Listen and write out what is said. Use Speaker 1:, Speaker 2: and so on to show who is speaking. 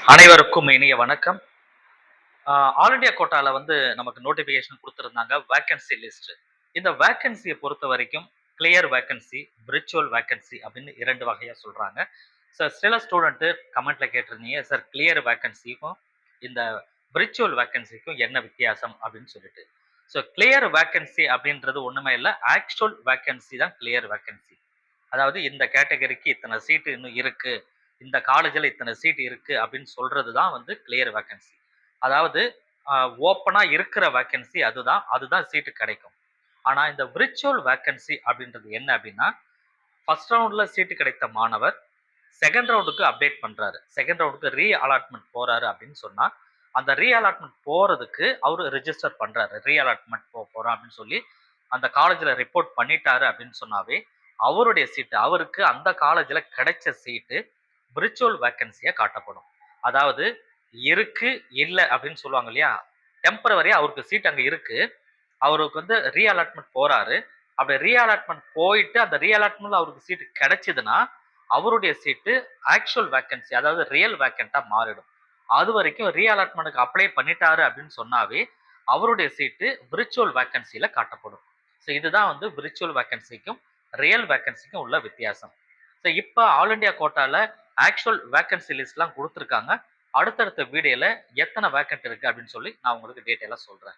Speaker 1: அனைவருக்கும் இனிய வணக்கம். ஆல் இண்டியா கோட்டால வந்து நமக்கு நோட்டிஃபிகேஷன் குடுத்திருந்தாங்க வேக்கன்சி லிஸ்ட். இந்த வேக்கன்சிய பொறுத்தவரைக்கும் கிளியர் வேக்கன்சி, விர்ச்சுவல் வேக்கன்சி அப்படின்னு 2 வகையா சொல்றாங்க. சார் சில ஸ்டூடண்ட் கமெண்ட்ல கேட்டிருந்தீங்க, சார் கிளியர் வேக்கன்சிக்கும், இந்த விர்ச்சுவல் வேக்கன்சிக்கும் என்ன வித்தியாசம் அப்படின்னு சொல்லிட்டு. கிளியர் வேக்கன்சி அப்படின்றது ஒண்ணுமே இல்ல. ஆக்சுவல் வேக்கன்சி தான் கிளியர் வேக்கன்சி. அதாவது இந்த கேட்டகரிக்கு இத்தன சீட் இன்னும் இருக்கு. இந்த காலேஜ்ல இத்தன சீட் இருக்கு அப்படின்னு சொல்றது தான் வந்து கிளியர் வேக்கன்சி. அதாவது அ ஓப்பனா இருக்கிற வேக்கன்சி அதுதான். அதுதான் சீட்டு கிடைக்கும். ஆனா இந்த விர்ச்சுவல் வேக்கன்சி அப்படின்றது என்ன அப்படின்னா, 1 ரவுண்ட்ல சீட்டு கிடைத்த மாணவர் 2ண்ட் ரவுண்டுக்கு அப்டேட் பண்றாரு. 2ண்ட் ரவுண்டுக்கு ரீ அலாட்மென்ட் போறாரு அப்படின்னு சொன்னா, அந்த ரீ அலாட்மென்ட் போறதுக்கு அவரு ரிஜிஸ்டர் பண்றாரு. ரீ அலாட்மென்ட் போறோம் அப்படின்னு சொல்லி அந்த காலேஜ்ல ரிப்போர்ட் பண்ணிட்டாரு அப்படின்னு சொன்னாவே, அவருடைய சீட்டு அவருக்கு அந்த காலேஜ்ல கிடைச்ச சீட்டு விர்ச்சுவல் வேக்கன்சியா காட்டப்படும். அதாவது இருக்கு, இல்ல அப்படின்னு சொல்லுவாங்க இல்லையா? டெம்பரவரியா அவருக்கு சீட் அங்க இருக்கு. அவருக்கு வந்து ரீ அலாட்மென்ட் போறாரு. அப்படி ரீ அலாட்மென்ட் போயிட்டு அந்த ரீ அலாட்மென்ட்ல அவருக்கு சீட் கிடைச்சதுன்னா, அவருடைய சீட்டு ஆக்சுவல் வேக்கன்சி அதாவது ரியல் வேக்கன்ட்டா மாறிடும். அதுவரைக்கும் ரீ அலாட்மென்ட்க்கு அப்ளை பண்ணிட்டாரு அப்படின்னு சொன்னாவே, அவருடைய சீட்டு விர்ச்சுவல் வேக்கன்சில காட்டப்படும். இதுதான் வந்து விர்ச்சுவல் வேக்கன்சிக்கும், ரியல் வேக்கன்சிக்கும் உள்ள வித்தியாசம். இப்ப ஆல் இண்டியா கோட்டால ஆக்சுவல் வேக்கன்சி லிஸ்ட்லாம் குடுத்திருக்காங்க. அடுத்தடுத்த வீடியோல எத்தன வேக்கன்ட் இருக்கு அப்படின்னு சொல்லி நான் உங்களுக்கு டீட்டெயிலா சொல்றேன்.